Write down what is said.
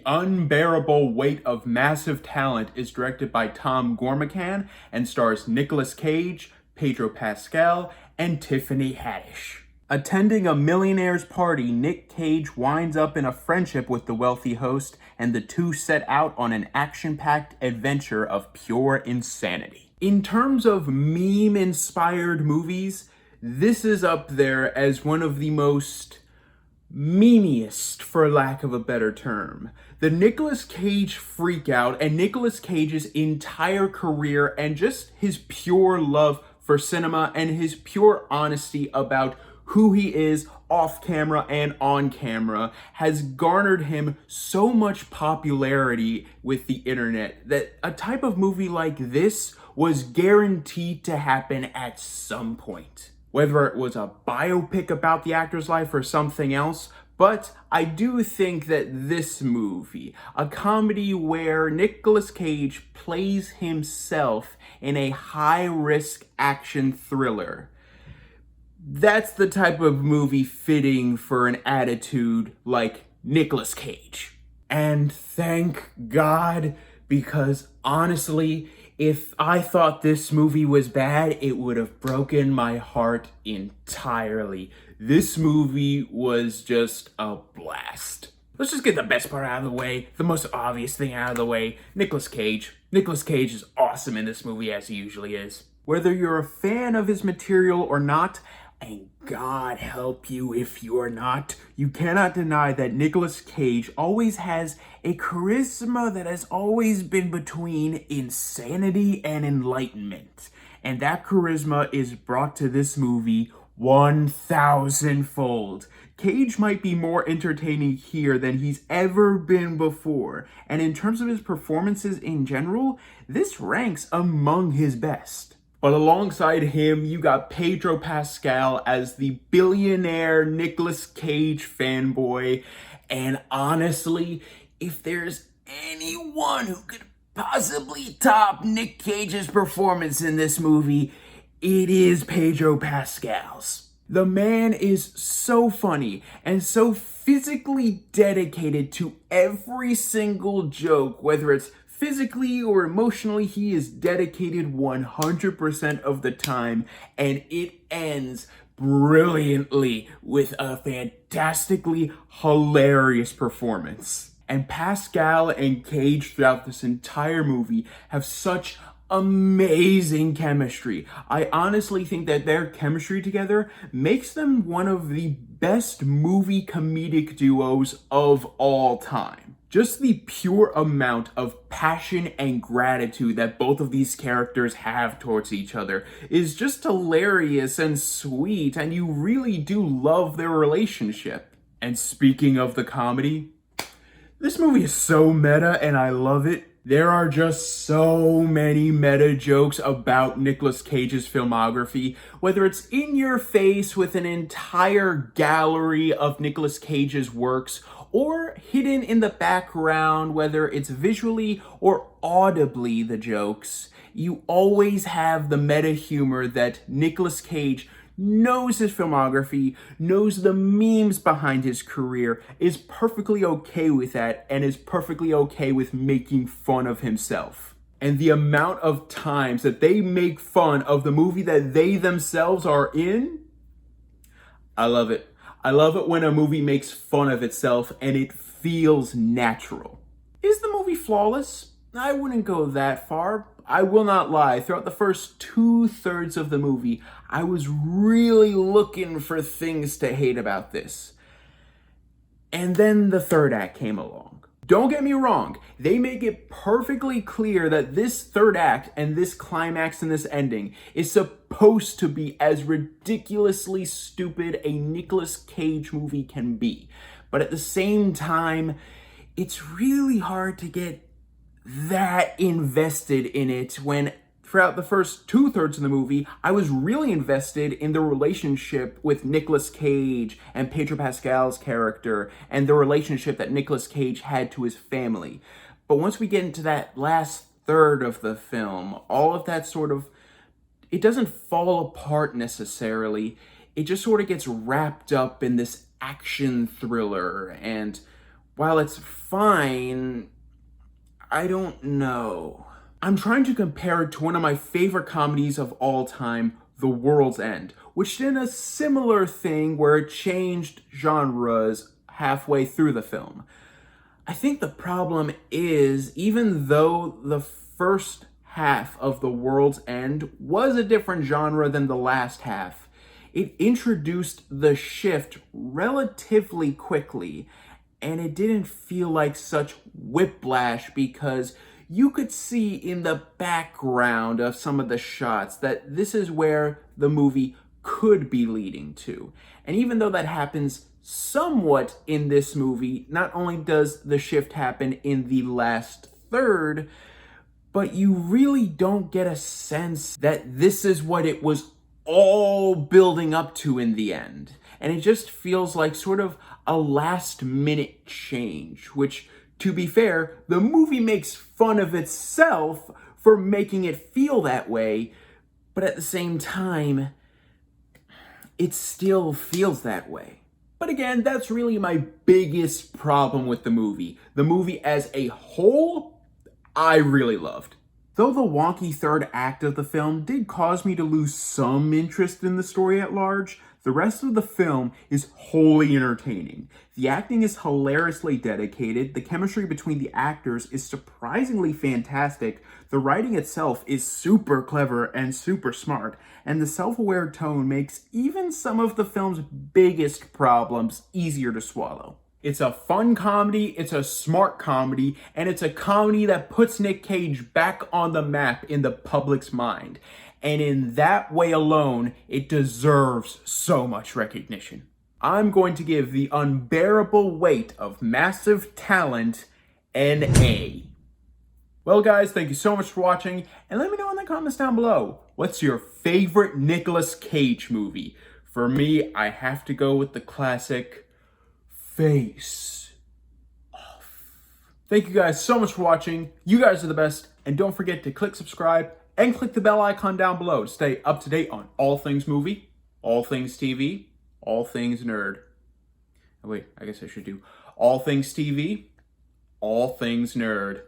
Unbearable Weight of Massive Talent is directed by Tom Gormican and stars Nicolas Cage, Pedro Pascal, and Tiffany Haddish. Attending a millionaire's party, Nick Cage winds up in a friendship with the wealthy host, and the two set out on an action-packed adventure of pure insanity. In terms of meme-inspired movies, this is up there as one of the most memeiest, for lack of a better term. The Nicolas Cage freakout and Nicolas Cage's entire career and just his pure love for cinema and his pure honesty about who he is off camera and on camera has garnered him so much popularity with the internet that a type of movie like this was guaranteed to happen at some point. Whether it was a biopic about the actor's life or something else, but I do think that this movie, a comedy where Nicolas Cage plays himself in a high-risk action thriller, that's the type of movie fitting for an attitude like Nicolas Cage. And thank God, because honestly, if I thought this movie was bad, it would have broken my heart entirely. This movie was just a blast. Let's just get the best part out of the way, the most obvious thing out of the way. Nicolas Cage. Nicolas Cage is awesome in this movie, as he usually is. Whether you're a fan of his material or not, and God help you if you're not, you cannot deny that Nicolas Cage always has a charisma that has always been between insanity and enlightenment. And that charisma is brought to this movie 1,000-fold. Cage might be more entertaining here than he's ever been before. And in terms of his performances in general, this ranks among his best. But alongside him, you got Pedro Pascal as the billionaire Nicolas Cage fanboy. And honestly, if there's anyone who could possibly top Nick Cage's performance in this movie, it is Pedro Pascal's. The man is so funny and so physically dedicated to every single joke, whether it's physically or emotionally. He is dedicated 100% of the time, and it ends brilliantly with a fantastically hilarious performance. And Pascal and Cage throughout this entire movie have such amazing chemistry. I honestly think that their chemistry together makes them one of the best movie comedic duos of all time. Just the pure amount of passion and gratitude that both of these characters have towards each other is just hilarious and sweet, and you really do love their relationship. And speaking of the comedy, this movie is so meta and I love it. There are just so many meta jokes about Nicolas Cage's filmography, whether it's in your face with an entire gallery of Nicolas Cage's works, or hidden in the background, whether it's visually or audibly the jokes. You always have the meta humor that Nicolas Cage knows his filmography, knows the memes behind his career, is perfectly okay with that, and is perfectly okay with making fun of himself. And the amount of times that they make fun of the movie that they themselves are in, I love it. I love it when a movie makes fun of itself and it feels natural. Is the movie flawless? I wouldn't go that far. I will not lie. Throughout the first 2/3 of the movie, I was really looking for things to hate about this. And then the third act came along. Don't get me wrong, they make it perfectly clear that this third act and this climax and this ending is supposed to be as ridiculously stupid a Nicolas Cage movie can be. But at the same time, it's really hard to get that invested in it when throughout the first 2/3 of the movie, I was really invested in the relationship with Nicolas Cage and Pedro Pascal's character and the relationship that Nicolas Cage had to his family. But once we get into that last third of the film, all of that it doesn't fall apart necessarily. It just sort of gets wrapped up in this action thriller, and while it's fine, I don't know. I'm trying to compare it to one of my favorite comedies of all time, The World's End, which did a similar thing where it changed genres halfway through the film. I think the problem is, even though the first half of The World's End was a different genre than the last half, it introduced the shift relatively quickly, and it didn't feel like such whiplash because you could see in the background of some of the shots that this is where the movie could be leading to. And even though that happens somewhat in this movie, not only does the shift happen in the last third, but you really don't get a sense that this is what it was all building up to in the end. And it just feels like sort of a last minute change, which, to be fair, the movie makes fun of itself for making it feel that way, but at the same time, it still feels that way. But again, that's really my biggest problem with the movie. The movie as a whole, I really loved. Though the wonky third act of the film did cause me to lose some interest in the story at large, the rest of the film is wholly entertaining. The acting is hilariously dedicated, the chemistry between the actors is surprisingly fantastic, the writing itself is super clever and super smart, and the self-aware tone makes even some of the film's biggest problems easier to swallow. It's a fun comedy, it's a smart comedy, and it's a comedy that puts Nick Cage back on the map in the public's mind. And in that way alone, it deserves so much recognition. I'm going to give The Unbearable Weight of Massive Talent an A. Well guys, thank you so much for watching, and let me know in the comments down below, what's your favorite Nicolas Cage movie? For me, I have to go with the classic Face Off. Thank you guys so much for watching. You guys are the best, and don't forget to click subscribe and click the bell icon down below to stay up to date on all things movie, all things TV, all things nerd. Oh, wait, I guess I should do all things TV, all things nerd.